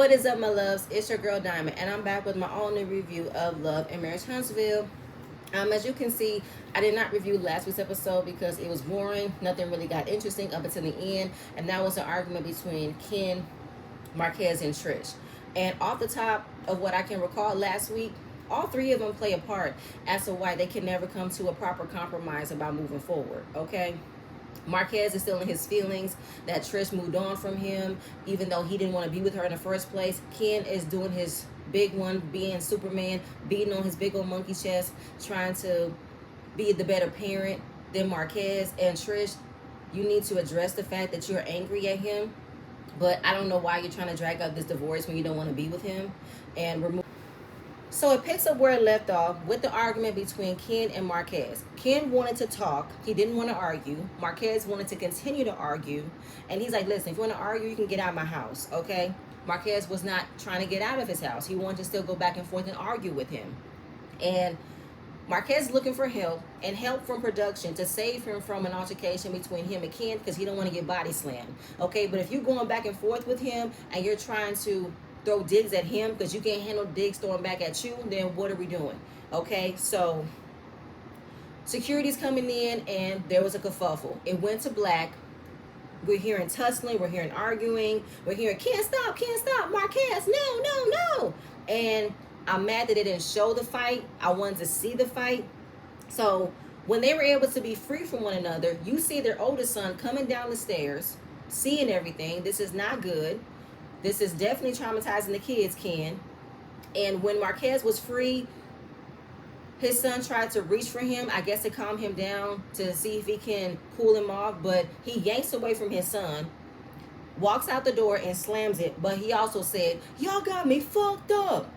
What is up, my loves? It's your girl Diamond, and I'm back with my all new review of Love and Marriage Huntsville. As you can see, I did not review last week's episode because it was boring. Nothing really got interesting up until the end, and that was an argument between Ken, Marquez, and Trish. And off the top of what I can recall last week, all three of them play a part as to why they can never come to a proper compromise about moving forward. Okay. Marquez is still in his feelings that Trish moved on from him, even though he didn't want to be with her in the first place. Ken is doing his big one, being Superman, beating on his big old monkey chest, trying to be the better parent than Marquez. And Trish, you need to address the fact that you're angry at him, but I don't know why you're trying to drag out this divorce when you don't want to be with him and remove. So it picks up where it left off with the argument between Ken and Marquez. Ken wanted to talk. He didn't want to argue. Marquez wanted to continue to argue. And he's like, listen, if you want to argue, you can get out of my house, okay? Marquez was not trying to get out of his house. He wanted to still go back and forth and argue with him. And Marquez is looking for help and help from production to save him from an altercation between him and Ken because he don't want to get body slammed, okay? But if you're going back and forth with him and you're trying to throw digs at him because you can't handle digs throwing back at you, then what are we doing? Okay, so security's coming in and there was a kerfuffle. It went to black. We're hearing tussling, we're hearing arguing, we're hearing can't stop, Marquez, no. And I'm mad that they didn't show the fight. I wanted to see the fight. So when they were able to be free from one another, you see their oldest son coming down the stairs, seeing everything. This is not good. This is definitely traumatizing the kids, Ken. And when Marquez was free, his son tried to reach for him, I guess to calm him down, to see if he can cool him off. But he yanks away from his son, walks out the door and slams it. But he also said, y'all got me fucked up.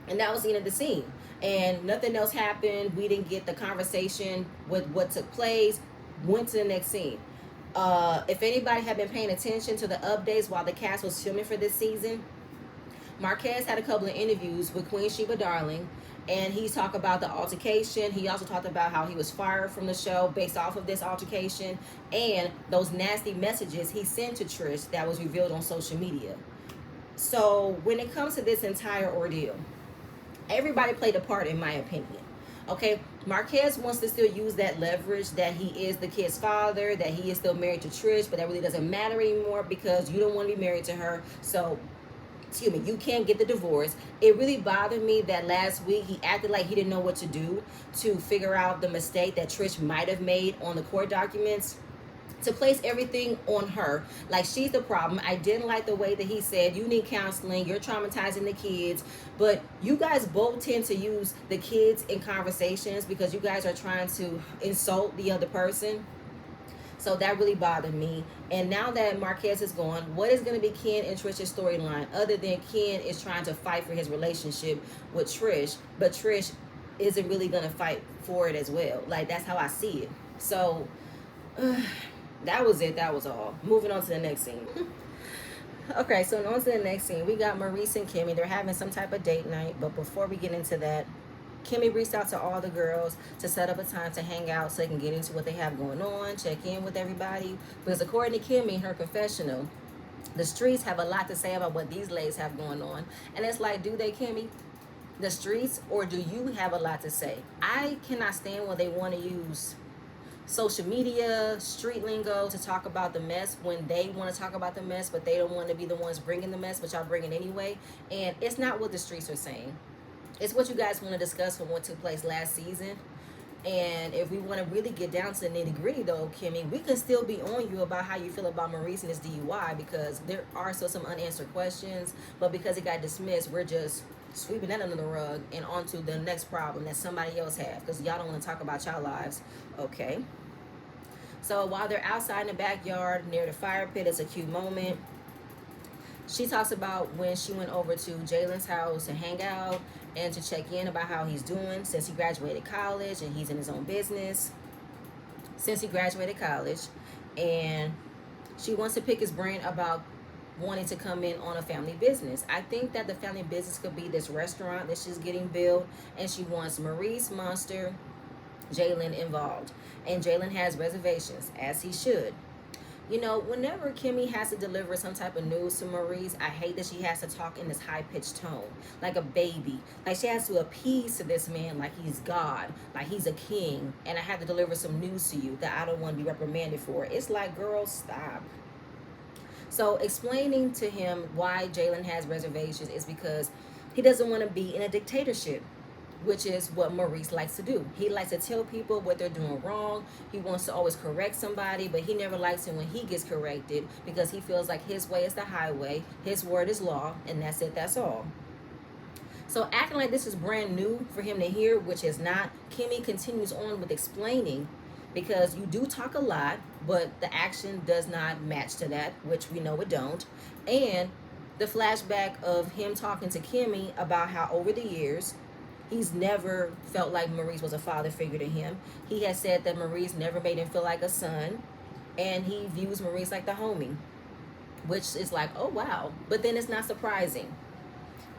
And that was the end of the scene. And nothing else happened. We didn't get the conversation with what took place. Went to the next scene. If anybody had been paying attention to the updates while the cast was filming for this season, Marquez had a couple of interviews with Queen Sheba Darling, and he talked about the altercation. He also talked about how he was fired from the show based off of this altercation and those nasty messages he sent to Trish that was revealed on social media. So when it comes to this entire ordeal, everybody played a part, in my opinion. Okay, Marquez wants to still use that leverage that he is the kid's father, that he is still married to Trish, but that really doesn't matter anymore because you don't want to be married to her. So, excuse me, you can't get the divorce. It really bothered me that last week he acted like he didn't know what to do to figure out the mistake that Trish might have made on the court documents, to place everything on her, like she's the problem. I didn't like the way that he said, you need counseling, you're traumatizing the kids. But you guys both tend to use the kids in conversations because you guys are trying to insult the other person. So that really bothered me. And now that Marquez is gone, what is going to be Ken and Trish's storyline other than Ken is trying to fight for his relationship with Trish, but Trish isn't really going to fight for it as well. Like, that's how I see it. So that was it. That was all. Moving on to the next scene. Okay, so on to the next scene. We got Maurice and Kimmy. They're having some type of date night. But before we get into that, Kimmy reached out to all the girls to set up a time to hang out so they can get into what they have going on, check in with everybody. Because according to Kimmy, in her confessional, the streets have a lot to say about what these ladies have going on. And it's like, do they, Kimmy? The streets, or do you have a lot to say? I cannot stand when they want to use social media, street lingo to talk about the mess when they want to talk about the mess, but they don't want to be the ones bringing the mess, but y'all bring it anyway. And it's not what the streets are saying. It's what you guys want to discuss from what took place last season. And if we want to really get down to the nitty gritty though, Kimmy, we can still be on you about how you feel about Maurice and his DUI because there are still some unanswered questions, but because it got dismissed, we're just sweeping that under the rug and onto the next problem that somebody else has because y'all don't want to talk about y'all lives. Okay. So while they're outside in the backyard near the fire pit, it's a cute moment. She talks about when she went over to Jalen's house to hang out and to check in about how he's doing since he graduated college and he's in his own business since he graduated college. And she wants to pick his brain about wanting to come in on a family business. I think that the family business could be this restaurant that she's getting built, and she wants Maurice, Monster, Jalen involved. And Jalen has reservations, as he should. You know, whenever Kimmy has to deliver some type of news to Maurice, I hate that she has to talk in this high-pitched tone, like a baby. Like she has to appease to this man like he's God, like he's a king, and I have to deliver some news to you that I don't want to be reprimanded for. It's like, girl, stop. So explaining to him why Jalen has reservations is because he doesn't want to be in a dictatorship, which is what Maurice likes to do. He likes to tell people what they're doing wrong. He wants to always correct somebody, but he never likes it when he gets corrected because he feels like his way is the highway, his word is law, and that's it, that's all. So acting like this is brand new for him to hear, which is not, Kimmy continues on with explaining because you do talk a lot, but the action does not match to that, which we know it don't. And the flashback of him talking to Kimmy about how over the years, he's never felt like Maurice was a father figure to him. He has said that Maurice never made him feel like a son, and he views Maurice like the homie, which is like, oh wow. But then it's not surprising.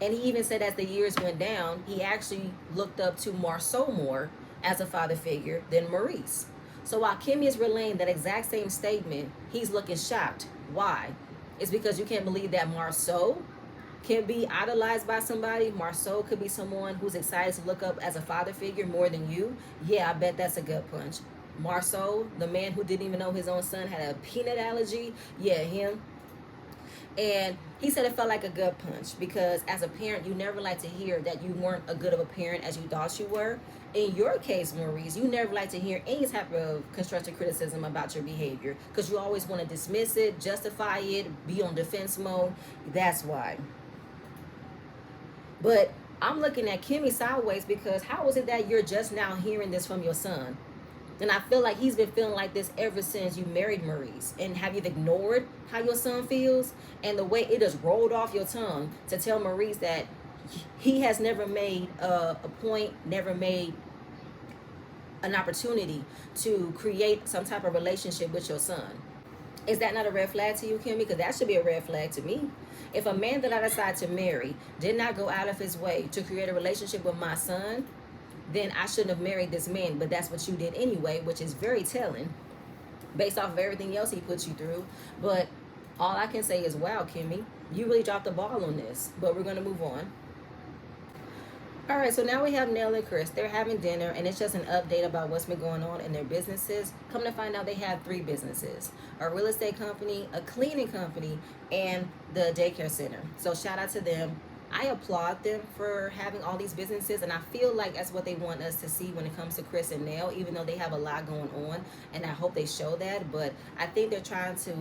And he even said as the years went down, he actually looked up to Marceau more as a father figure than Maurice. So while Kimmy is relaying that exact same statement, he's looking shocked. Why? It's because you can't believe that Marceau can be idolized by somebody. Marceau could be someone who's excited to look up as a father figure more than you. Yeah, I bet that's a gut punch. Marceau, the man who didn't even know his own son had a peanut allergy. Yeah, him. And he said it felt like a gut punch because as a parent, you never like to hear that you weren't as good of a parent as you thought you were. In your case, Maurice, you never like to hear any type of constructive criticism about your behavior because you always want to dismiss it, justify it, be on defense mode. That's why. But I'm looking at Kimmy sideways because how is it that you're just now hearing this from your son? And I feel like he's been feeling like this ever since you married Maurice. And have you ignored how your son feels? And the way it just rolled off your tongue to tell Maurice that he has never made a point, never made an opportunity to create some type of relationship with your son. Is that not a red flag to you, Kimmy? Because that should be a red flag to me. If a man that I decide to marry did not go out of his way to create a relationship with my son, then I shouldn't have married this man. But that's what you did anyway, which is very telling based off of everything else he put you through. But all I can say is, wow, Kimmy, you really dropped the ball on this. But we're going to move on. All right, so now we have Nell and Chris. They're having dinner, and it's just an update about what's been going on in their businesses. Come to find out, they have 3 businesses: a real estate company, a cleaning company, and the daycare center. So shout out to them. I applaud them for having all these businesses, and I feel like that's what they want us to see when it comes to Chris and Nell, even though they have a lot going on, and I hope they show that. But I think they're trying to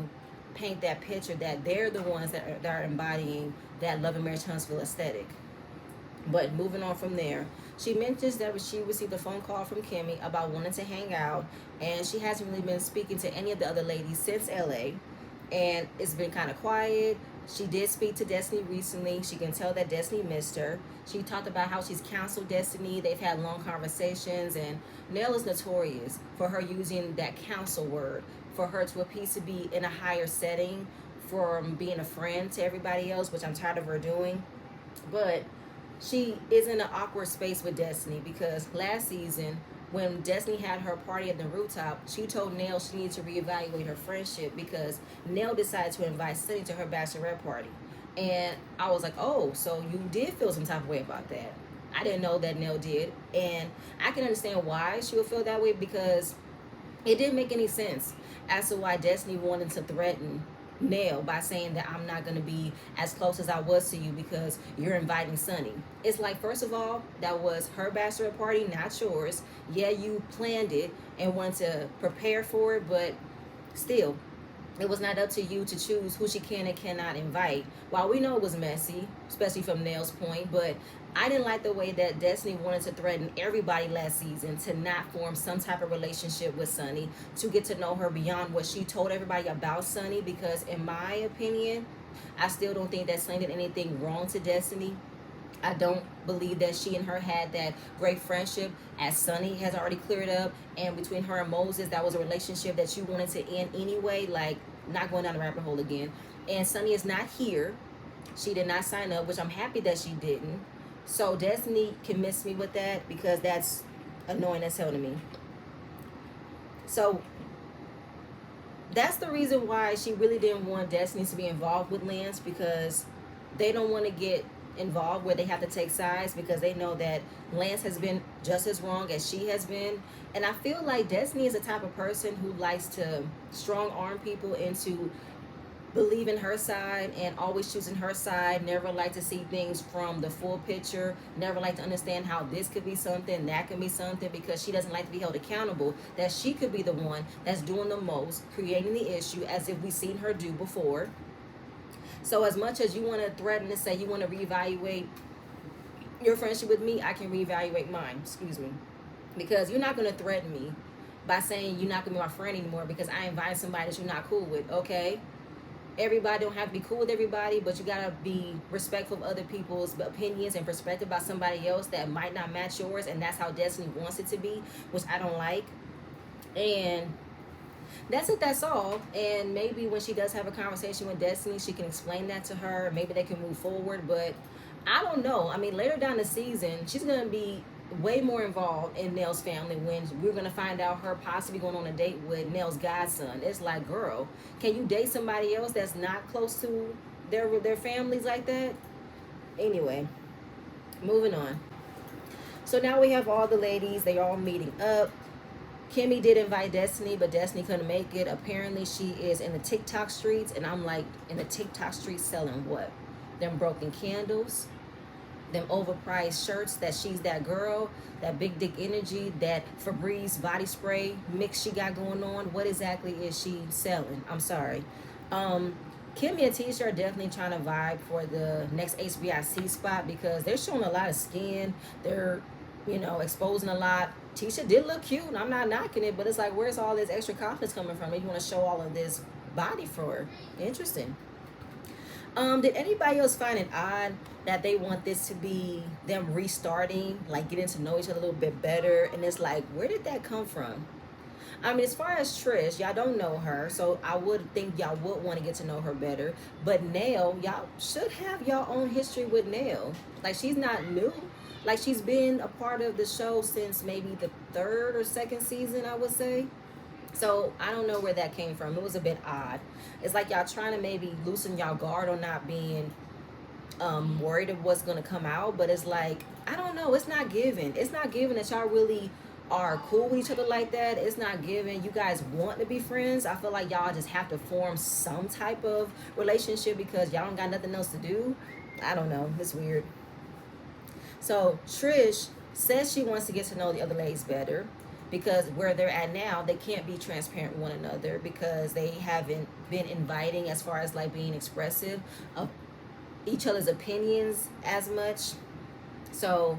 paint that picture that they're the ones that are embodying that Love and Marriage Huntsville aesthetic. But moving on from there, she mentions that she received a phone call from Kimmy about wanting to hang out, and she hasn't really been speaking to any of the other ladies since LA, and it's been kind of quiet. She did speak to Destiny recently. She can tell that Destiny missed her. She talked about how she's counseled Destiny. They've had long conversations, and Nell is notorious for her using that counsel word for her to appear to be in a higher setting from being a friend to everybody else, which I'm tired of her doing. But she is in an awkward space with Destiny because last season, when Destiny had her party at the rooftop, she told Nell she needed to reevaluate her friendship because Nell decided to invite Sunny to her bachelorette party. And I was like, oh, so you did feel some type of way about that. I didn't know that Nell did. And I can understand why she would feel that way because it didn't make any sense as to why Destiny wanted to threaten Nell by saying that I'm not going to be as close as I was to you because you're inviting Sunny. It's like, first of all, that was her bachelorette party, not yours. Yeah, you planned it and wanted to prepare for it, but still, it was not up to you to choose who she can and cannot invite. While we know it was messy, especially from Nell's point, but I didn't like the way that Destiny wanted to threaten everybody last season to not form some type of relationship with Sunny, to get to know her beyond what she told everybody about Sunny, because in my opinion, I still don't think that Sunny did anything wrong to Destiny. I don't believe that she and her had that great friendship, as Sunny has already cleared up. And between her and Moses, that was a relationship that you wanted to end anyway, like not going down the rabbit hole again. And Sunny is not here. She did not sign up, which I'm happy that she didn't. So Destiny can miss me with that because that's annoying as hell to me. So that's the reason why she really didn't want Destiny to be involved with Lance, because they don't want to get involved where they have to take sides, because they know that Lance has been just as wrong as she has been. And I feel like Destiny is the type of person who likes to strong arm people into believe in her side and always choosing her side, never like to see things from the full picture, never like to understand how this could be something, that could be something, because she doesn't like to be held accountable, that she could be the one that's doing the most, creating the issue, as if we've seen her do before. So as much as you want to threaten and say you want to reevaluate your friendship with me, I can reevaluate mine, excuse me, because you're not going to threaten me by saying you're not going to be my friend anymore because I invited somebody that you're not cool with. Okay, everybody don't have to be cool with everybody, but you gotta be respectful of other people's opinions and perspective about somebody else that might not match yours, and that's how Destiny wants it to be, which I don't like. And that's it, that's all. And maybe when she does have a conversation with Destiny, she can explain that to her. Maybe they can move forward, but I don't know. I mean, later down the season, she's gonna be way more involved in Nell's family when we're gonna find out her possibly going on a date with Nell's godson. It's like, girl, can you date somebody else that's not close to their families like that? Anyway, moving on. So now we have all the ladies, they all meeting up. Kimmy did invite Destiny, but Destiny couldn't make it. Apparently she is in the TikTok streets, and I'm like, in the TikTok streets selling what? Them broken candles, them overpriced shirts, that she's that girl, that big dick energy, that Febreze body spray mix she got going on. What exactly is she selling? I'm sorry. Kimmy and Tisha are definitely trying to vibe for the next HBIC spot, because they're showing a lot of skin. They're, exposing a lot. Tisha did look cute. I'm not knocking it, but it's like, where's all this extra confidence coming from? You want to show all of this body for her. Interesting. Did anybody else find it odd that they want this to be them restarting, like getting to know each other a little bit better? And it's like, where did that come from? I mean, as far as Trish, y'all don't know her, so I would think y'all would want to get to know her better. But Nell, y'all should have y'all own history with Nell. Like, she's not new. Like, she's been a part of the show since maybe the third or second season, I would say. So I don't know where that came from. It was a bit odd. It's like y'all trying to maybe loosen y'all guard on not being worried of what's gonna come out, but it's like, I don't know. It's not given. It's not given that y'all really are cool with each other like that. It's not given you guys want to be friends. I feel like y'all just have to form some type of relationship because y'all don't got nothing else to do. I don't know. It's weird. So Trish says she wants to get to know the other ladies better, because where they're at now, they can't be transparent with one another because they haven't been inviting as far as like being expressive of each other's opinions as much. So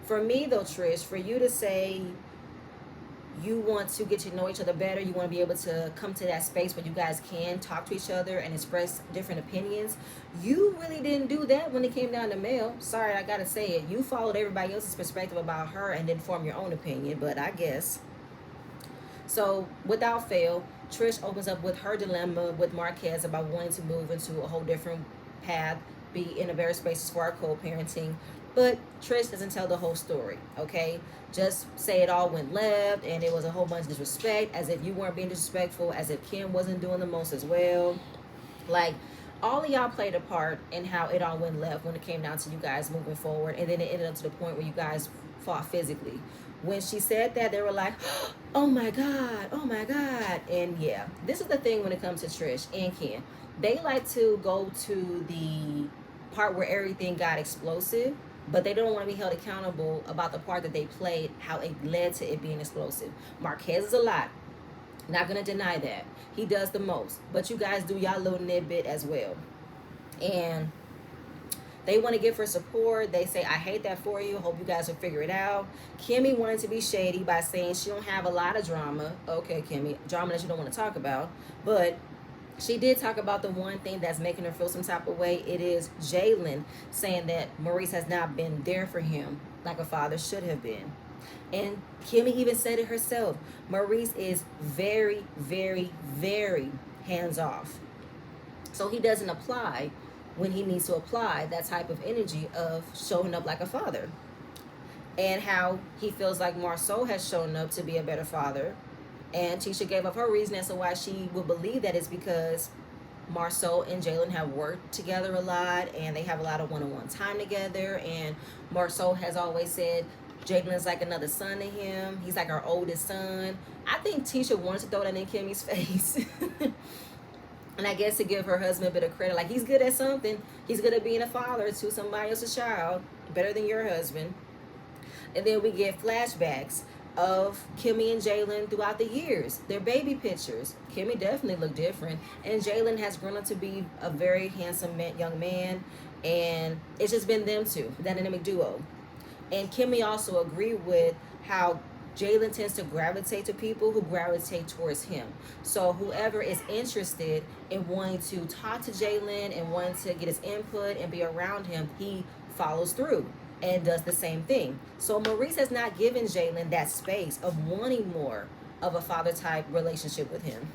for me though, Trish, for you to say you want to get to know each other better, you want to be able to come to that space where you guys can talk to each other and express different opinions, you really didn't do that when it came down to Mel. Sorry, I gotta say it. You followed everybody else's perspective about her and then form your own opinion, but I guess. So without fail, Trish opens up with her dilemma with Marquez about wanting to move into a whole different path, be in a better spaces for our co-parenting. But Trish doesn't tell the whole story, okay? Just say it all went left and it was a whole bunch of disrespect, as if you weren't being disrespectful, as if Kim wasn't doing the most as well. Like, all of y'all played a part in how it all went left when it came down to you guys moving forward, and then it ended up to the point where you guys fought physically. When she said that, they were like, oh my God, oh my God. And yeah, this is the thing when it comes to Trish and Ken. They like to go to the part where everything got explosive, but they don't want to be held accountable about the part that they played, how it led to it being explosive. Marquez is a lot. Not going to deny that. He does the most. But you guys do y'all little nitbit as well. And they want to give her support. They say, I hate that for you. Hope you guys will figure it out. Kimmy wanted to be shady by saying she don't have a lot of drama. Okay, Kimmy, drama that you don't want to talk about. But she did talk about the one thing that's making her feel some type of way. It is Jalen saying that Maurice has not been there for him like a father should have been. And Kimmy even said it herself. Maurice is very, very, very hands off. So he doesn't apply when he needs to apply that type of energy of showing up like a father. And how he feels like Marceau has shown up to be a better father. And Tisha gave up her reason as to why she would believe that is because Marceau and Jalen have worked together a lot, and they have a lot of one-on-one time together. And Marceau has always said Jalen's like another son to him. He's like our oldest son. I think Tisha wanted to throw that in Kimmy's face. And I guess to give her husband a bit of credit, like he's good at something. He's good at being a father to somebody else's child, better than your husband. And then we get flashbacks of Kimmy and Jalen throughout the years. Their baby pictures. Kimmy definitely looked different, and Jalen has grown up to be a very handsome young man. And it's just been them two, that dynamic duo. And Kimmy also agreed with how Jalen tends to gravitate to people who gravitate towards him. So whoever is interested in wanting to talk to Jalen and wanting to get his input and be around him, he follows through and does the same thing. So Maurice has not given Jalen that space of wanting more of a father type relationship with him.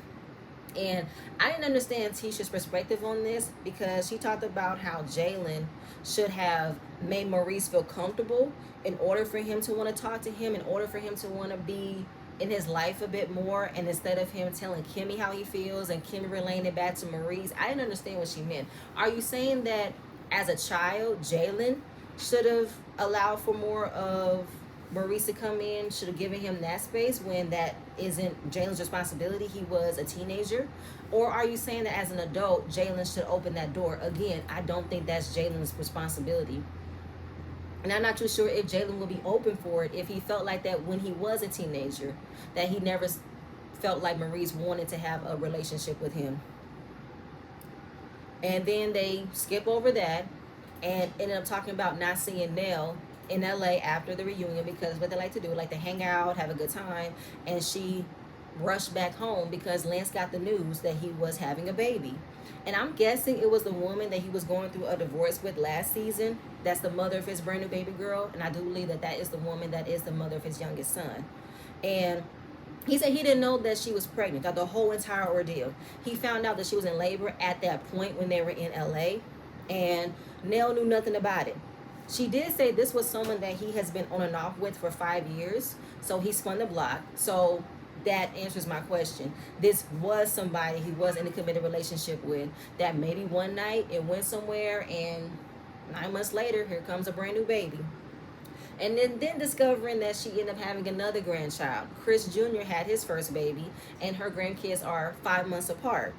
And I didn't understand Tisha's perspective on this, because she talked about how Jalen should have made Maurice feel comfortable in order for him to want to talk to him, in order for him to want to be in his life a bit more. And instead of him telling Kimmy how he feels and Kimmy relaying it back to Maurice, I didn't understand what she meant. Are you saying that as a child, Jalen should have allowed for more of Maurice to come in, should have given him that space when that isn't Jalen's responsibility? He was a teenager. Or are you saying that as an adult, Jalen should open that door? Again, I don't think that's Jalen's responsibility. And I'm not too sure if Jalen will be open for it if he felt like that when he was a teenager, that he never felt like Maurice wanted to have a relationship with him. And then they skip over that and ended up talking about not seeing Nell in LA after the reunion, because what they like to do, like to hang out, have a good time. And she rushed back home because Lance got the news that he was having a baby. And I'm guessing it was the woman that he was going through a divorce with last season. That's the mother of his brand new baby girl. And I do believe that that is the woman that is the mother of his youngest son. And he said he didn't know that she was pregnant throughout the whole entire ordeal. He found out that she was in labor at that point when they were in LA. And Nell knew nothing about it. She did say this was someone that he has been on and off with for 5 years. So he spun the block. So that answers my question. This was somebody he was in a committed relationship with, that maybe one night it went somewhere, and 9 months later, here comes a brand new baby. And then discovering that she ended up having another grandchild. Chris Jr. had his first baby, and her grandkids are 5 months apart.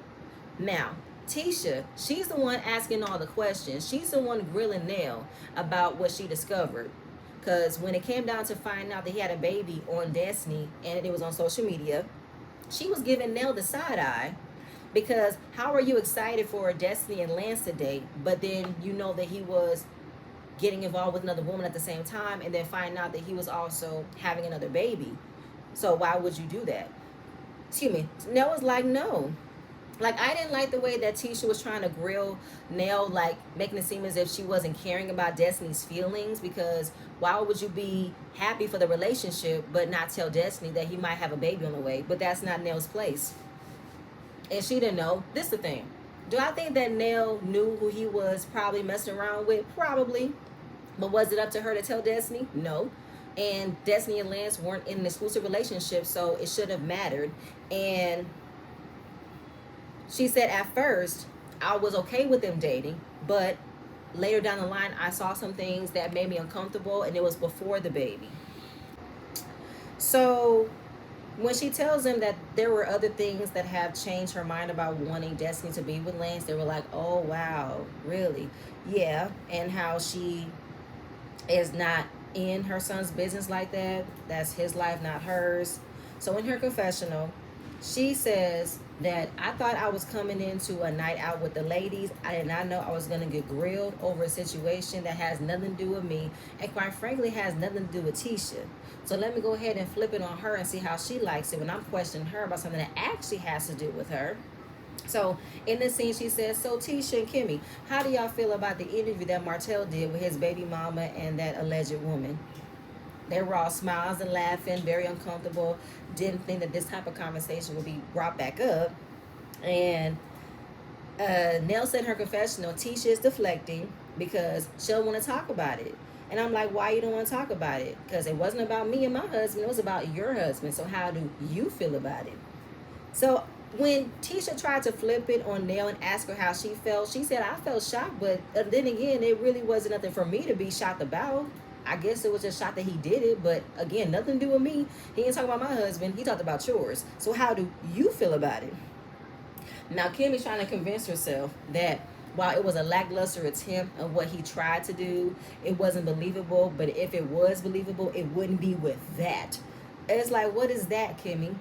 Now, Tisha, she's the one asking all the questions. She's the one grilling Nell about what she discovered. Because when it came down to find out that he had a baby on Destiny and it was on social media, she was giving Nell the side eye. Because how are you excited for Destiny and Lance today, but then you know that he was getting involved with another woman at the same time, and then find out that he was also having another baby? So why would you do that? Excuse me. Nell was like, no. Like, I didn't like the way that Tisha was trying to grill Nell, like making it seem as if she wasn't caring about Destiny's feelings, because why would you be happy for the relationship but not tell Destiny that he might have a baby on the way? But that's not Nell's place. And she didn't know. This is the thing. Do I think that Nell knew who he was probably messing around with? Probably. But was it up to her to tell Destiny? No. And Destiny and Lance weren't in an exclusive relationship, so it shouldn't have mattered. And she said at first, I was okay with them dating, but later down the line, I saw some things that made me uncomfortable, and it was before the baby. So when she tells them that there were other things that have changed her mind about wanting Destiny to be with Lance, they were like, oh, wow, really? Yeah. And how she is not in her son's business like that. That's his life, not hers. So in her confessional, she says that I thought I was coming into a night out with the ladies. I did not know I was going to get grilled over a situation that has nothing to do with me, and quite frankly has nothing to do with Tisha. So let me go ahead and flip it on her and see how she likes it when I'm questioning her about something that actually has to do with her. So in this scene, she says, so Tisha and Kimmy, how do y'all feel about the interview that Martell did with his baby mama and that alleged woman? They were all smiles and laughing, very uncomfortable, didn't think that this type of conversation would be brought back up. And Nell said in her confessional, Tisha is deflecting because she don't want to talk about it. And I'm like, why you don't want to talk about it? Because it wasn't about me and my husband. It was about your husband. So how do you feel about it? So when Tisha tried to flip it on Nell and ask her how she felt, she said, I felt shocked, but then again, it really wasn't nothing for me to be shocked about. I guess it was just shocked that he did it, but again, nothing to do with me. He didn't talk about my husband. He talked about yours. So how do you feel about it? Now, Kimmy's trying to convince herself that while it was a lackluster attempt of what he tried to do, it wasn't believable. But if it was believable, it wouldn't be with that. It's like, what is that, Kimmy?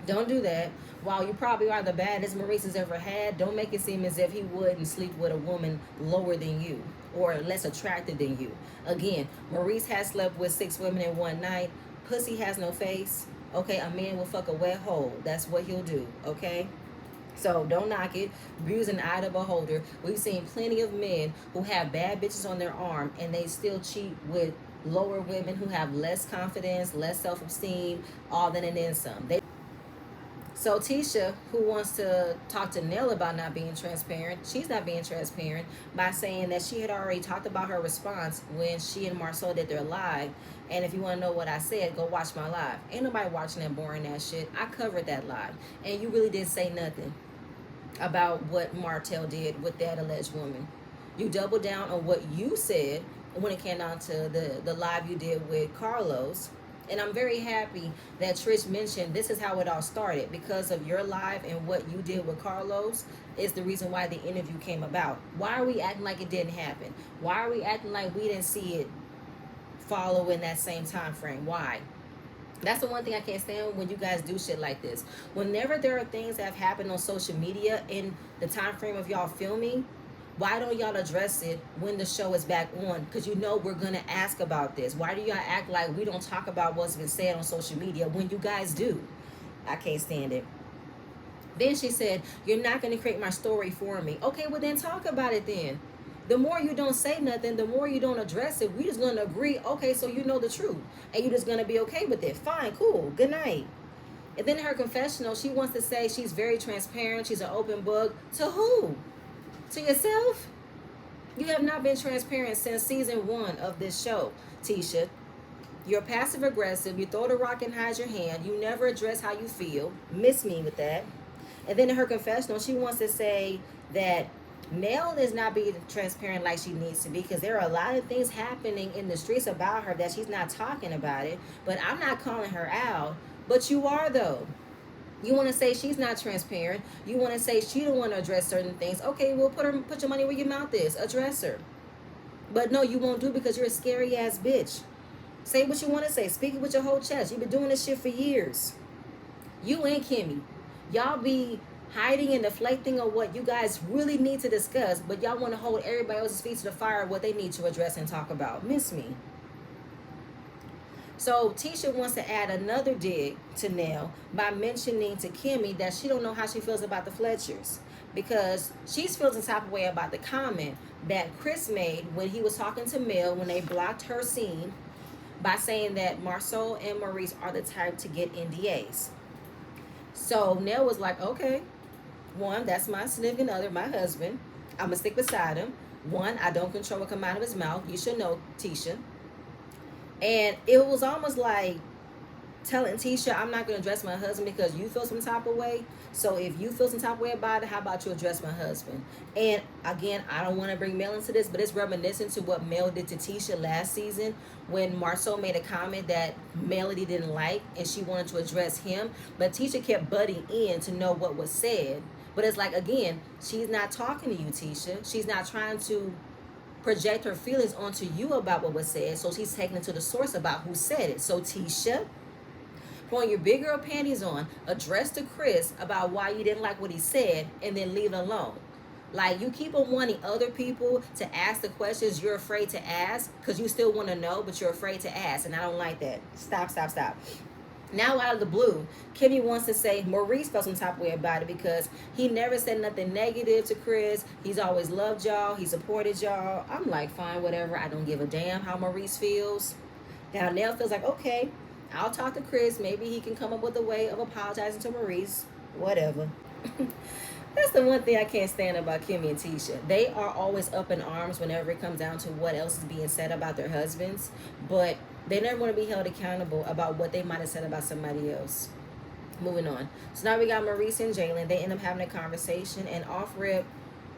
Don't do that. While you probably are the baddest Maurice has ever had, don't make it seem as if he wouldn't sleep with a woman lower than you or less attractive than you. Again, Maurice has slept with 6 women in one night. Pussy has no face. Okay, a man will fuck a wet hole. That's what he'll do. Okay? So don't knock it. Beauty's an eye to the beholder. We've seen plenty of men who have bad bitches on their arm and they still cheat with lower women who have less confidence, less self-esteem, all that and then some. So Tisha, who wants to talk to Nell about not being transparent, she's not being transparent by saying that she had already talked about her response when she and Marceau did their live. And if you want to know what I said, go watch my live. Ain't nobody watching that boring ass shit. I covered that live. And you really didn't say nothing about what Martell did with that alleged woman. You doubled down on what you said when it came down to the live you did with Carlos. And I'm very happy that Trish mentioned this is how it all started because of your live and what you did with Carlos is the reason why the interview came about. Why are we acting like it didn't happen? Why are we acting like we didn't see it follow in that same time frame? Why? That's the one thing I can't stand when you guys do shit like this. Whenever there are things that have happened on social media in the time frame of y'all filming, why don't y'all address it when the show is back on? Because you know we're going to ask about this. Why do y'all act like we don't talk about what's been said on social media when you guys do? I can't stand it. Then she said, you're not going to create my story for me. Okay, well then talk about it then. The more you don't say nothing, the more you don't address it, we just going to agree, okay, so you know the truth. And you're just going to be okay with it. Fine, cool, good night. And then in her confessional, she wants to say she's very transparent. She's an open book. To who? To yourself? You have not been transparent since season 1 of this show, Tisha. You're passive aggressive. You throw the rock and hide your hand. You never address how you feel. Miss me with that. And then in her confessional, she wants to say that Nell is not being transparent like she needs to be because there are a lot of things happening in the streets about her that she's not talking about it. But I'm not calling her out. But you are, though. You want to say she's not transparent. You want to say she don't want to address certain things. Okay, well, put your money where your mouth is. Address her. But no, you won't do it because you're a scary ass bitch. Say what you want to say. Speak it with your whole chest. You've been doing this shit for years. You and Kimmy. Y'all be hiding and deflecting on what you guys really need to discuss, but y'all want to hold everybody else's feet to the fire of what they need to address and talk about. Miss me. So Tisha wants to add another dig to Nell by mentioning to Kimmy that she don't know how she feels about the Fletchers because she's feeling some type of way about the comment that Chris made when he was talking to Mel when they blocked her scene by saying that Marceau and Maurice are the type to get NDAs. So Nell was like, okay, 1, that's my significant other, my husband. I'm going to stick beside him. 1, I don't control what come out of his mouth. You should know, Tisha. And it was almost like telling Tisha, I'm not going to address my husband because you feel some type of way. So if you feel some type of way about it, how about you address my husband? And again, I don't want to bring Mel into this, but it's reminiscent to what Mel did to Tisha last season when Marceau made a comment that Melody didn't like and she wanted to address him. But Tisha kept butting in to know what was said. But it's like, again, she's not talking to you, Tisha. She's not trying to project her feelings onto you about what was said, so she's taking it to the source about who said it. So Tisha, put your big girl panties on, address to Chris about why you didn't like what he said, and then leave it alone. Like, you keep on wanting other people to ask the questions you're afraid to ask because you still want to know, but you're afraid to ask, and I don't like that. Stop. Now, out of the blue, Kimmy wants to say Maurice felt some type of way about it because he never said nothing negative to Chris. He's always loved y'all. He supported y'all. I'm like, fine, whatever. I don't give a damn how Maurice feels. Now, Nell feels like, okay, I'll talk to Chris. Maybe he can come up with a way of apologizing to Maurice. Whatever. That's the one thing I can't stand about Kimmy and Tisha. They are always up in arms whenever it comes down to what else is being said about their husbands, but they never want to be held accountable about what they might have said about somebody else. Moving on. So now we got Maurice and Jalen. They end up having a conversation, and off rip,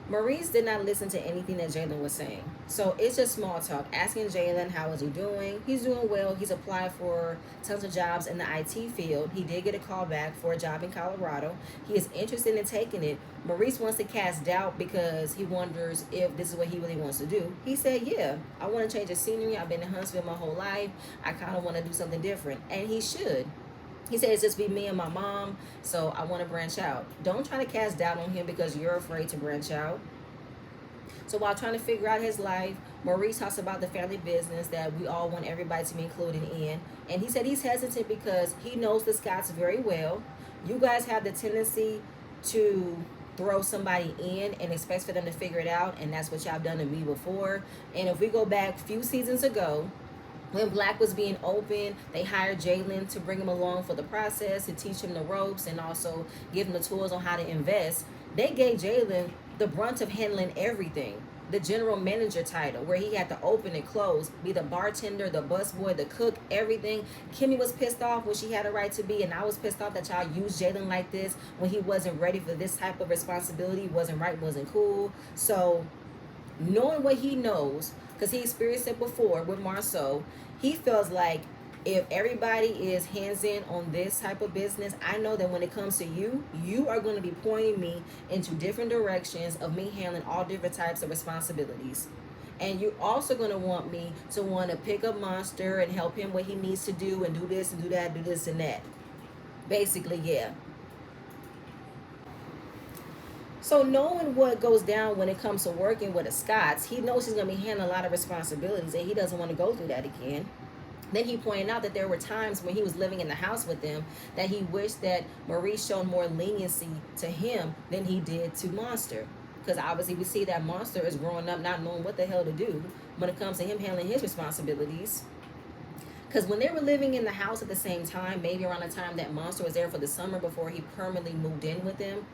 Maurice did not listen to anything that Jalen was saying. So it's just small talk. Asking Jalen how is he doing. He's doing well. He's applied for tons of jobs in the IT field. He did get a call back for a job in Colorado. He is interested in taking it. Maurice wants to cast doubt because he wonders if this is what he really wants to do. He said, yeah, I want to change the scenery. I've been in Huntsville my whole life. I kind of want to do something different. And he should. He said it's just be me and my mom, so I want to branch out. Don't try to cast doubt on him because you're afraid to branch out. So while trying to figure out his life, Maurice talks about the family business that we all want everybody to be included in. And he said he's hesitant because he knows the Scotts very well. You guys have the tendency to throw somebody in and expect for them to figure it out, and that's what y'all done to me before. And if we go back a few seasons ago, when Black was being open, they hired Jalen to bring him along for the process, to teach him the ropes and also give him the tools on how to invest. They gave Jalen the brunt of handling everything. The general manager title, where he had to open and close, be the bartender, the busboy, the cook, everything. Kimmy was pissed off when she had a right to be, and I was pissed off that y'all used Jalen like this when he wasn't ready for this type of responsibility, wasn't right, wasn't cool. So knowing what he knows, because he experienced it before with Marceau, he feels like if everybody is hands in on this type of business, I know that when it comes to you, you are going to be pointing me into different directions of me handling all different types of responsibilities. And you're also going to want me to want to pick up Monster and help him what he needs to do and do this and do that, do this and that. Basically, yeah. So knowing what goes down when it comes to working with the Scotts, he knows he's going to be handling a lot of responsibilities and he doesn't want to go through that again. Then he pointed out that there were times when he was living in the house with them that he wished that Maurice showed more leniency to him than he did to Monster. Because obviously we see that Monster is growing up not knowing what the hell to do when it comes to him handling his responsibilities. Because when they were living in the house at the same time, maybe around the time that Monster was there for the summer before he permanently moved in with them,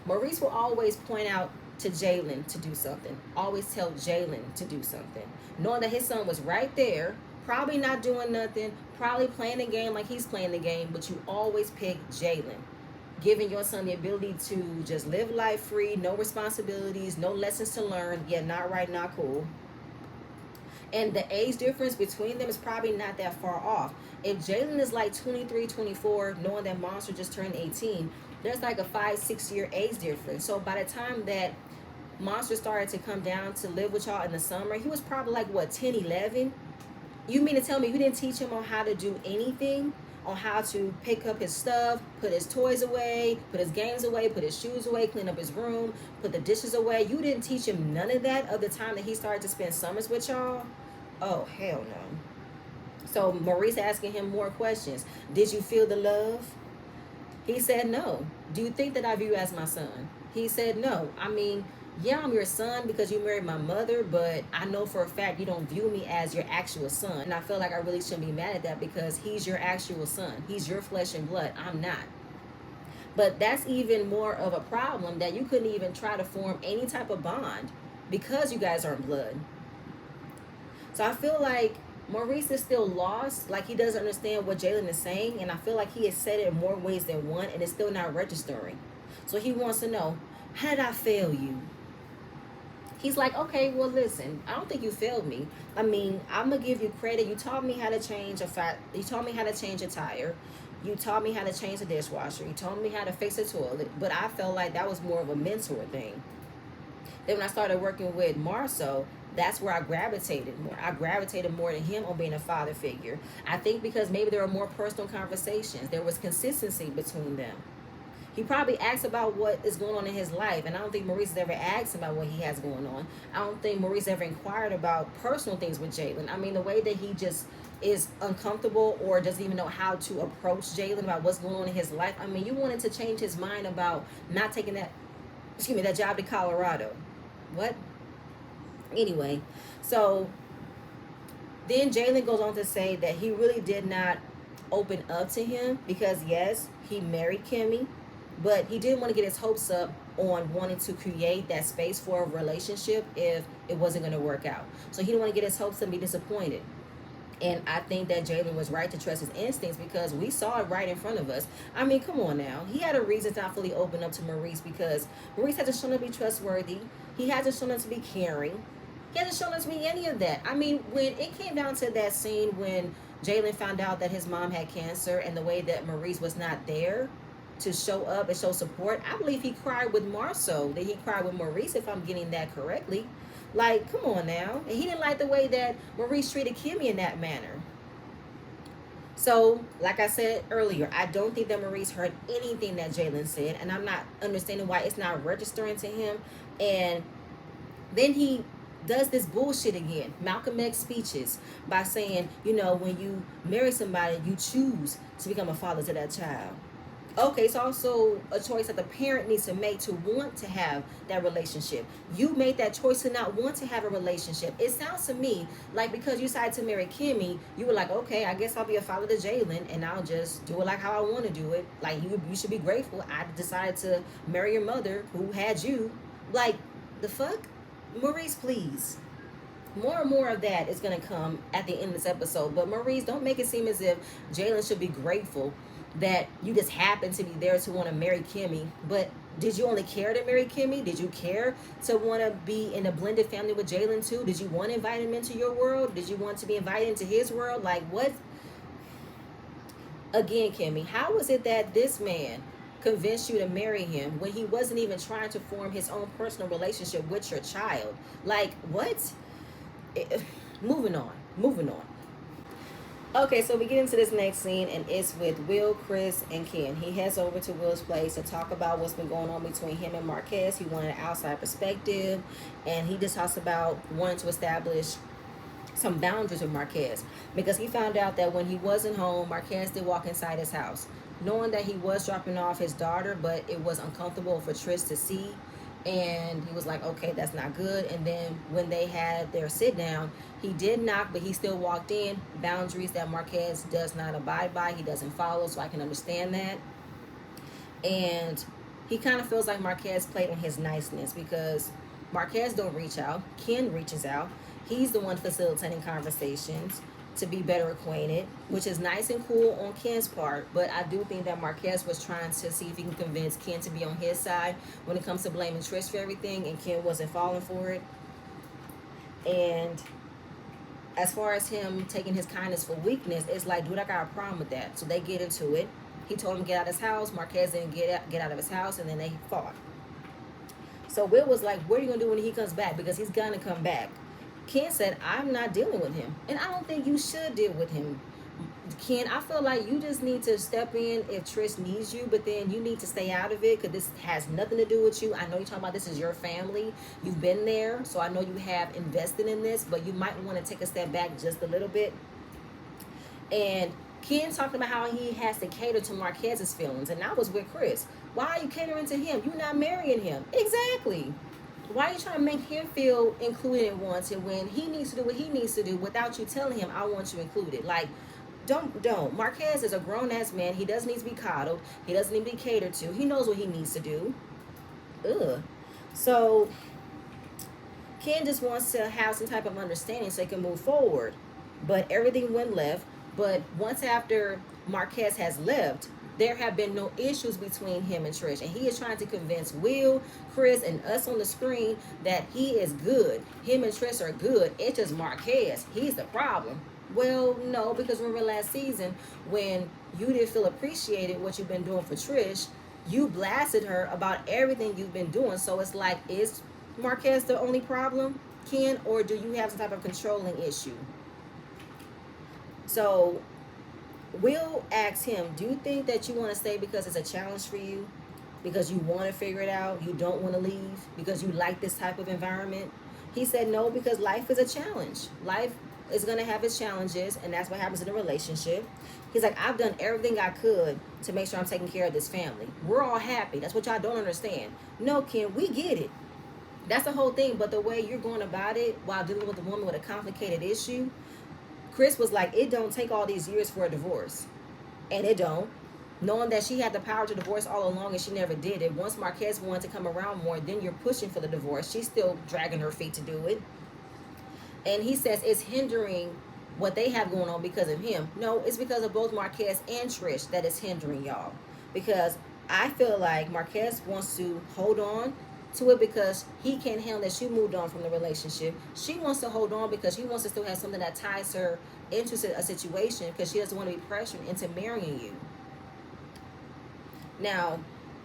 Maurice will always point out to Jalen to do something. Always tell Jalen to do something. Knowing that his son was right there, probably not doing nothing, probably playing the game like he's playing the game, but you always pick Jalen. Giving your son the ability to just live life free, no responsibilities, no lessons to learn, yeah, not right, not cool. And the age difference between them is probably not that far off. If Jalen is like 23, 24, knowing that Monster just turned 18, there's like a 5-6 year age difference. So by the time that Monster started to come down to live with y'all in the summer, he was probably like, what, 10, 11? You mean to tell me you didn't teach him on how to do anything? On how to pick up his stuff, put his toys away, put his games away, put his shoes away, clean up his room, put the dishes away? You didn't teach him none of that of the time that he started to spend summers with y'all? Oh, hell no. So Maurice asking him more questions. Did you feel the love? He said no. Do you think that I view you as my son? He said no. I mean, yeah, I'm your son because you married my mother, but I know for a fact you don't view me as your actual son. And I feel like I really shouldn't be mad at that because he's your actual son. He's your flesh and blood. I'm not. But that's even more of a problem that you couldn't even try to form any type of bond because you guys aren't blood. So I feel like Maurice is still lost, like he doesn't understand what Jalen is saying, and I feel like he has said it in more ways than one, and it's still not registering. So he wants to know, how did I fail you? He's like, okay, well, listen, I don't think you failed me. I mean, I'm gonna give you credit. You taught me how to change you taught me how to change a tire. You taught me how to change a dishwasher. You taught me how to fix a toilet. But I felt like that was more of a mentor thing. Then when I started working with Marceau, that's where I gravitated more. I gravitated more to him on being a father figure. I think because maybe there were more personal conversations. There was consistency between them. He probably asked about what is going on in his life, and I don't think Maurice has ever asked him about what he has going on. I don't think Maurice ever inquired about personal things with Jalen. I mean, the way that he just is uncomfortable or doesn't even know how to approach Jalen about what's going on in his life. I mean, you wanted to change his mind about not taking that job to Colorado. What? Anyway, so then Jalen goes on to say that he really did not open up to him because, yes, he married Kimmy, but he didn't want to get his hopes up on wanting to create that space for a relationship if it wasn't going to work out. So he didn't want to get his hopes and be disappointed. And I think that Jalen was right to trust his instincts because we saw it right in front of us. I mean, come on now. He had a reason to not fully open up to Maurice because Maurice hasn't shown up to be trustworthy. He hasn't shown up to be caring. He hasn't shown us me any of that. I mean, when it came down to that scene when Jalen found out that his mom had cancer and the way that Maurice was not there to show up and show support, I believe he cried with Marceau than he cried with Maurice, if I'm getting that correctly. Like, come on now. And he didn't like the way that Maurice treated Kimmy in that manner. So, like I said earlier, I don't think that Maurice heard anything that Jalen said, and I'm not understanding why it's not registering to him. And then he does this bullshit again, Malcolm X speeches, by saying, you know, when you marry somebody, you choose to become a father to that child. Okay, it's also a choice that the parent needs to make to want to have that relationship. You made that choice to not want to have a relationship. It sounds to me like because you decided to marry Kimmy, you were like, okay, I guess I'll be a father to Jalen and I'll just do it like how I want to do it. Like, you should be grateful I decided to marry your mother who had you. Like, the fuck? Maurice, please. More and more of that is going to come at the end of this episode. But Maurice, don't make it seem as if Jalen should be grateful that you just happened to be there to want to marry Kimmy. But did you only care to marry Kimmy? Did you care to want to be in a blended family with Jalen too? Did you want to invite him into your world? Did you want to be invited into his world? Like, what? Again, Kimmy, how was it that this man convinced you to marry him when he wasn't even trying to form his own personal relationship with your child? Like, what? Moving on. Okay, so we get into this next scene, and it's with Will, Chris, and Ken. He heads over to Will's place to talk about what's been going on between him and Marquez. He wanted an outside perspective, and he just talks about wanting to establish some boundaries with Marquez because he found out that when he wasn't home, Marquez did walk inside his house, knowing that he was dropping off his daughter, but it was uncomfortable for Trish to see. And he was like, okay, that's not good. And then when they had their sit down, he did knock, but he still walked in. Boundaries that Marquez does not abide by, he doesn't follow, so I can understand that. And he kind of feels like Marquez played on his niceness because Marquez don't reach out. Ken reaches out. He's the one facilitating conversations to be better acquainted, which is nice and cool on Ken's part. But I do think that Marquez was trying to see if he can convince Ken to be on his side when it comes to blaming Trish for everything, and Ken wasn't falling for it. And as far as him taking his kindness for weakness, it's like, dude, I got a problem with that. So they get into it. He told him to get out of his house. Marquez didn't get out of his house, and then they fought. So Will was like, what are you going to do when he comes back? Because he's going to come back. Ken said, I'm not dealing with him. And I don't think you should deal with him. Ken, I feel like you just need to step in if Trish needs you, but then you need to stay out of it because this has nothing to do with you. I know you're talking about this is your family. You've been there, so I know you have invested in this, but you might want to take a step back just a little bit. And Ken talking about how he has to cater to Marquez's feelings, and I was with Chris. Why are you catering to him? You're not marrying him. Exactly. Why are you trying to make him feel included and wanted when he needs to do what he needs to do without you telling him, I want you included? Like, don't. Marquez is a grown-ass man. He doesn't need to be coddled. He doesn't need to be catered to. He knows what he needs to do. Ugh. So, Ken just wants to have some type of understanding so he can move forward. But everything went left. But once after Marquez has left, there have been no issues between him and Trish. And he is trying to convince Will, Chris, and us on the screen that he is good. Him and Trish are good. It's just Marquez. He's the problem. Well, no, because remember last season when you didn't feel appreciated what you've been doing for Trish, you blasted her about everything you've been doing. So it's like, is Marquez the only problem, Ken, or do you have some type of controlling issue? So Will asks him, do you think that you want to stay because it's a challenge for you? Because you want to figure it out? You don't want to leave? Because you like this type of environment? He said no, because life is a challenge. Life is going to have its challenges, and that's what happens in a relationship. He's like, I've done everything I could to make sure I'm taking care of this family. We're all happy. That's what y'all don't understand. No, Ken, we get it. That's the whole thing. But the way you're going about it while dealing with a woman with a complicated issue, Chris was like, it don't take all these years for a divorce. And it don't. knowing that she had the power to divorce all along and she never did it. Once Marquez wanted to come around more, then you're pushing for the divorce. She's still dragging her feet to do it. And he says it's hindering what they have going on because of him. No, it's because of both Marquez and Trish that is hindering y'all. Because I feel like Marquez wants to hold on to it because he can't handle that she moved on from the relationship. She wants to hold on because she wants to still have something that ties her into a situation because she doesn't want to be pressured into marrying you. Now,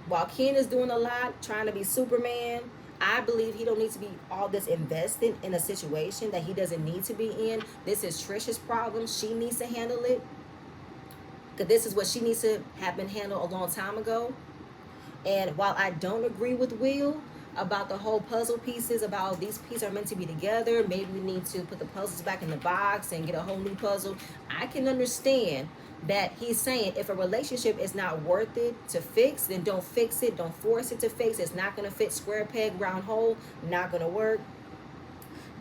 while Ken is doing a lot, trying to be Superman, I believe he don't need to be all this invested in a situation that he doesn't need to be in. This is Trish's problem. She needs to handle it. Because this is what she needs to have been handled a long time ago. And while I don't agree with Will about the whole puzzle pieces, about these pieces are meant to be together, maybe we need to put the puzzles back in the box and get a whole new puzzle. I can understand that he's saying if a relationship is not worth it to fix, then don't fix it. Don't force it to fix. It's not going to fit square peg, round hole. Not going to work.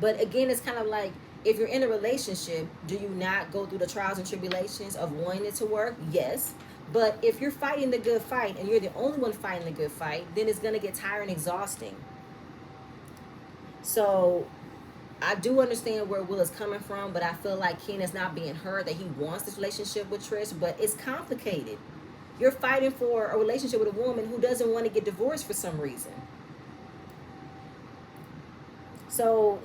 But again, it's kind of like, if you're in a relationship, do you not go through the trials and tribulations of wanting it to work? Yes. But if you're fighting the good fight and you're the only one fighting the good fight, then it's going to get tired and exhausting. So I do understand where Will is coming from, but I feel like Ken is not being heard, that he wants this relationship with Trish, but it's complicated. You're fighting for a relationship with a woman who doesn't want to get divorced for some reason. So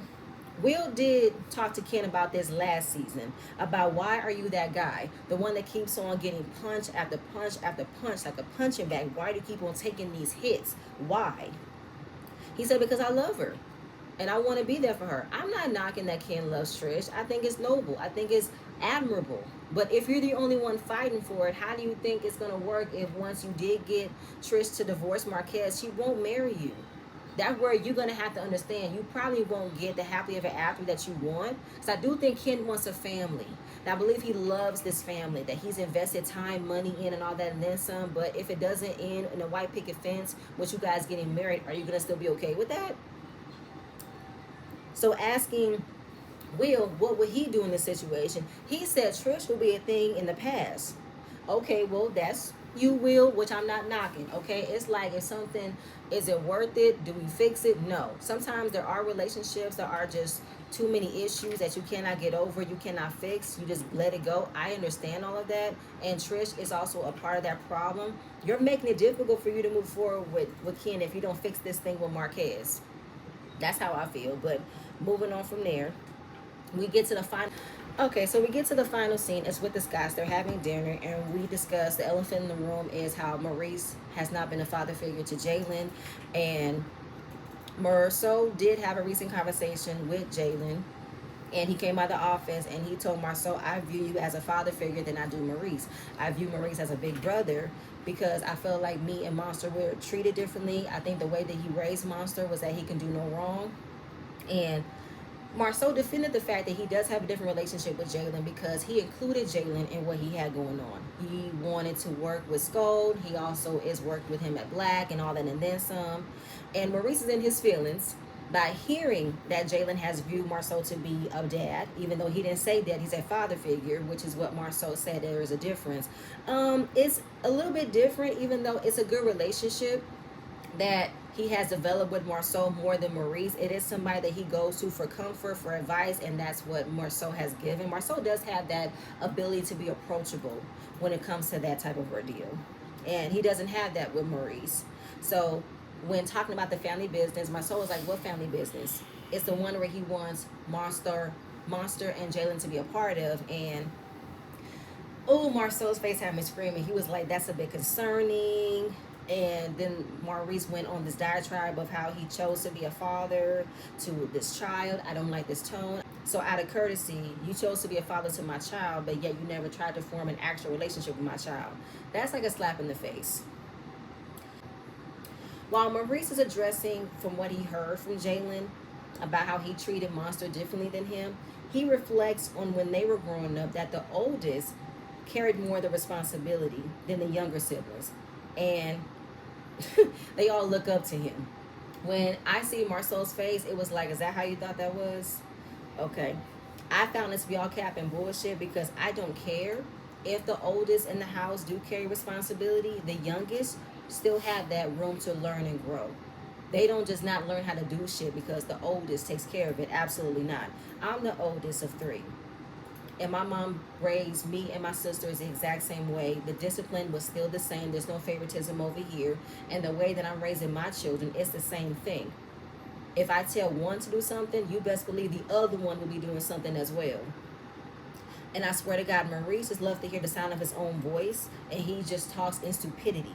Will did talk to Ken about this last season, about why are you that guy, the one that keeps on getting punch after punch after punch, like a punching bag. Why do you keep on taking these hits? Why? He said, because I love her and I want to be there for her. I'm not knocking that Ken loves Trish. I think it's noble. I think it's admirable. But if you're the only one fighting for it, how do you think it's going to work if once you did get Trish to divorce Marquez, she won't marry you? That's where you're going to have to understand you probably won't get the happily ever after that you want. So I do think Ken wants a family. And I believe he loves this family that he's invested time, money in and all that and then some. But if it doesn't end in a white picket fence with you guys getting married, are you going to still be okay with that? So asking Will, what would he do in this situation? He said Trish will be a thing in the past. Okay, well, that's you, Will, which I'm not knocking. Okay, it's like if something isn't worth it, do we fix it? No. Sometimes there are relationships that are just too many issues that you cannot get over, you cannot fix, you just let it go. I understand all of that, and Trish is also a part of that problem. You're making it difficult for you to move forward with Ken if you don't fix this thing with Marquez. That's how I feel. But moving on from there, we get to the final. Okay, so we get to the final scene. It's with the Scotts. They're having dinner, and we discuss the elephant in the room is how Maurice has not been a father figure to Jalen, and Maurice did have a recent conversation with Jalen, and he came by the office and he told Marceau, I view you as a father figure than I do Maurice. I view Maurice as a big brother because I feel like me and Monster were treated differently. I think the way that he raised Monster was that he can do no wrong. And Marceau defended the fact that he does have a different relationship with Jalen because he included Jalen in what he had going on. He wanted to work with Scold. He also is worked with him at Black and all that and then some. And Maurice is in his feelings by hearing that Jalen has viewed Marceau to be a dad, even though he didn't say that, he said father figure, which is what Marceau said there is a difference. It's a little bit different, even though it's a good relationship that he has developed with Marceau more than Maurice. It is somebody that he goes to for comfort, for advice, and that's what Marceau has given. Marceau does have that ability to be approachable when it comes to that type of ordeal, and he doesn't have that with Maurice. So when talking about the family business, Marceau was like, what family business? It's the one where he wants Monster and Jalen to be a part of. And oh, Marceau's face had me screaming. He was like, that's a bit concerning. And then Maurice went on this diatribe of how he chose to be a father to this child. I don't like this tone. So out of courtesy, you chose to be a father to my child, but yet you never tried to form an actual relationship with my child. That's like a slap in the face. While Maurice is addressing from what he heard from Jalen about how he treated Monster differently than him, he reflects on when they were growing up that the oldest carried more of the responsibility than the younger siblings. And they all look up to him. When I see Marceau's face, it was like, is that how you thought that was? Okay. I found this to be all cap and bullshit because I don't care if the oldest in the house do carry responsibility, the youngest still have that room to learn and grow. They don't just not learn how to do shit because the oldest takes care of it. Absolutely not. I'm the oldest of three. And my mom raised me and my sisters the exact same way. The discipline was still the same. There's no favoritism over here. And the way that I'm raising my children is the same thing. If I tell one to do something, you best believe the other one will be doing something as well. And I swear to God, Maurice just loves to hear the sound of his own voice, and he just talks in stupidity,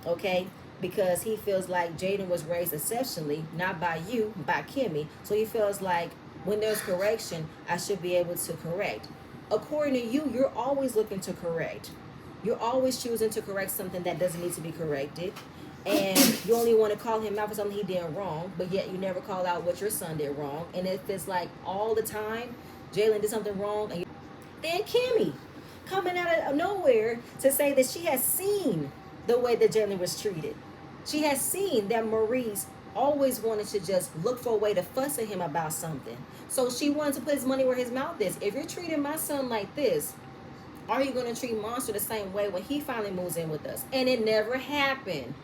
okay? Because he feels like Jaden was raised exceptionally, not by you, by Kimmy. So he feels like when there's correction, I should be able to correct. According to you, you're always looking to correct. You're always choosing to correct something that doesn't need to be corrected. And you only want to call him out for something he did wrong, but yet you never call out what your son did wrong. And if it's like all the time, Jalen did something wrong, and then Kimmy coming out of nowhere to say that she has seen the way that Jalen was treated. She has seen that Maurice always wanted to just look for a way to fuss at him about something. So she wanted to put his money where his mouth is. If you're treating my son like this, are you going to treat Monster the same way when he finally moves in with us? And it never happened.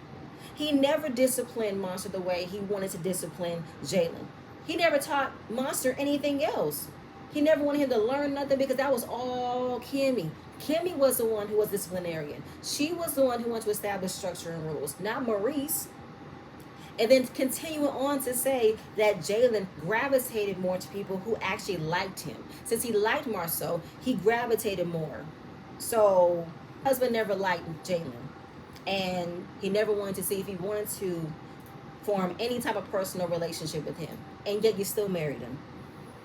He never disciplined Monster the way he wanted to discipline Jalen. He never taught Monster anything else. He never wanted him to learn nothing because that was all Kimmy. Kimmy was the one who was disciplinarian. She was the one who wanted to establish structure and rules, not Maurice. And then continuing on to say that Jalen gravitated more to people who actually liked him. Since he liked Marceau, he gravitated more. So, husband never liked Jalen. And he never wanted to see if he wanted to form any type of personal relationship with him. And yet you still married him.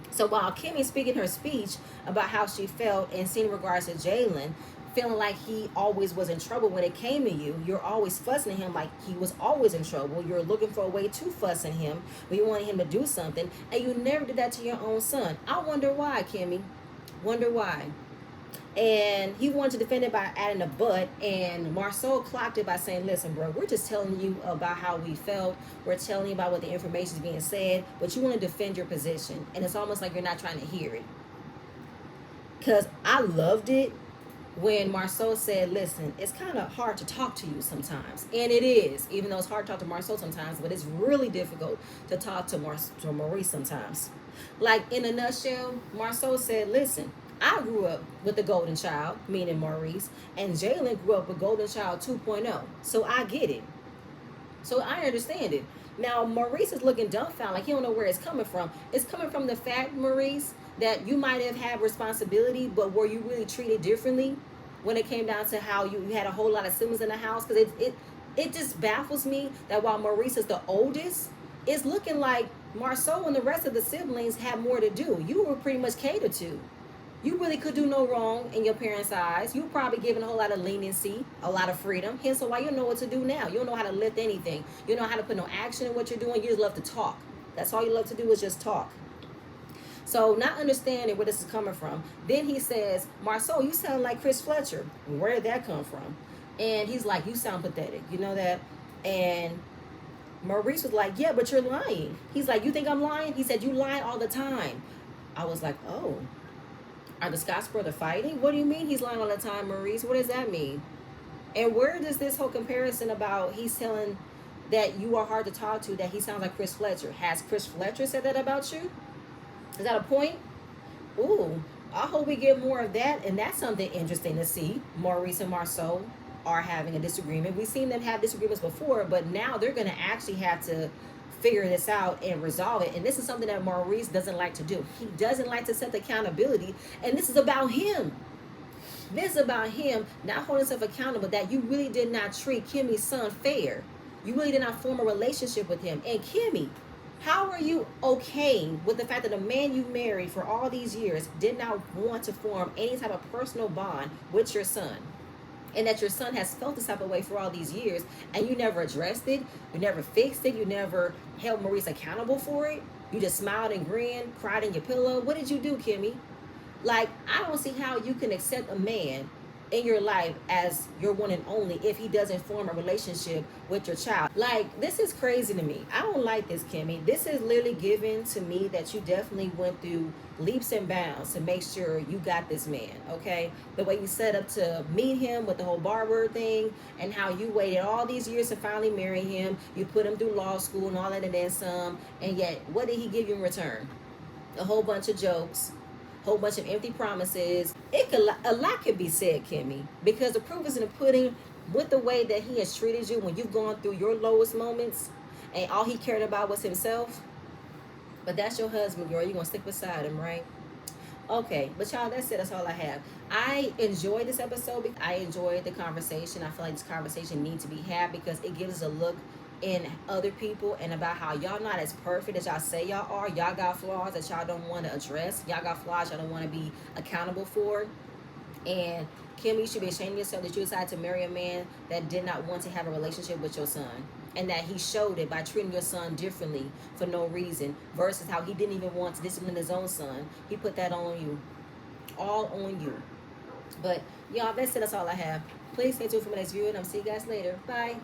So while Kimmy's speaking her speech about how she felt and in regards to Jalen, feeling like he always was in trouble when it came to you, you're always fussing at him like he was always in trouble. You're looking for a way to fuss at him, but you wanted him to do something, and you never did that to your own son. I wonder why, Kimmy. Wonder why. And he wanted to defend it by adding a but, and Marceau clocked it by saying, listen, bro, we're just telling you about how we felt. We're telling you about what the information is being said, but you want to defend your position. And it's almost like you're not trying to hear it. Because I loved it when Marceau said, listen, it's kind of hard to talk to you sometimes. And it is, even though it's hard to talk to Marceau sometimes, but it's really difficult to talk to Maurice sometimes. Like, in a nutshell, Marceau said, listen, I grew up with the golden child, meaning Maurice, and Jalen grew up with golden child 2.0. So I get it. So I understand it. Now, Maurice is looking dumbfounded, like he don't know where it's coming from. It's coming from the fact, Maurice, that you might have had responsibility, but were you really treated differently when it came down to how you had a whole lot of siblings in the house? Because it just baffles me that while Maurice is the oldest, it's looking like Marceau and the rest of the siblings had more to do. You were pretty much catered to. You really could do no wrong in your parents' eyes. You were probably given a whole lot of leniency, a lot of freedom. Hence why you don't know what to do now. You don't know how to lift anything. You don't know how to put no action in what you're doing. You just love to talk. That's all you love to do is just talk. So not understanding where this is coming from. Then he says, Marceau, you sound like Chris Fletcher. Where did that come from? And he's like, you sound pathetic. You know that? And Maurice was like, yeah, but you're lying. He's like, you think I'm lying? He said, you lie all the time. I was like, oh. Are the Scots brothers fighting? What do you mean he's lying all the time, Maurice? What does that mean? And where does this whole comparison about he's telling that you are hard to talk to, that he sounds like Chris Fletcher? Has Chris Fletcher said that about you? Is that a point? Ooh, I hope we get more of that. And that's something interesting to see. Maurice and Marceau are having a disagreement. We've seen them have disagreements before, but now they're going to actually have to figure this out and resolve it. And this is something that Maurice doesn't like to do. He doesn't like to set the accountability. And this is about him. This is about him not holding himself accountable, that you really did not treat Kimmy's son fair. You really did not form a relationship with him. And Kimmy, how are you okay with the fact that a man you married for all these years did not want to form any type of personal bond with your son? And that your son has felt this type of way for all these years, and you never addressed it, you never fixed it, you never held Maurice accountable for it. You just smiled and grinned, cried in your pillow. What did you do, Kimmy? Like, I don't see how you can accept a man in your life as your one and only if he doesn't form a relationship with your child. Like, this is crazy to me. I don't like this, Kimmy. This is literally given to me that you definitely went through leaps and bounds to make sure you got this man, okay? The way you set up to meet him with the whole barber thing, and how you waited all these years to finally marry him. You put him through law school and all that and then some, and yet what did he give you in return? A whole bunch of jokes, whole bunch of empty promises. A lot could be said, Kimmy, because the proof is in the pudding with the way that he has treated you when you've gone through your lowest moments, and all he cared about was himself. But that's your husband, girl. You're gonna stick beside him, right? Okay, but y'all, that's it. That's all I have. I enjoyed this episode. I enjoyed the conversation. I feel like this conversation needs to be had because it gives us a look in other people and about how y'all not as perfect as y'all say y'all are. Y'all got flaws that y'all don't want to address. Y'all got flaws y'all don't want to be accountable for. And Kim, you should be ashamed of yourself that you decided to marry a man that did not want to have a relationship with your son. And that he showed it by treating your son differently for no reason, versus how he didn't even want to discipline his own son. He put that on you. All on you. But y'all, that's it. That's all I have. Please stay tuned for my next video, and I'll see you guys later. Bye.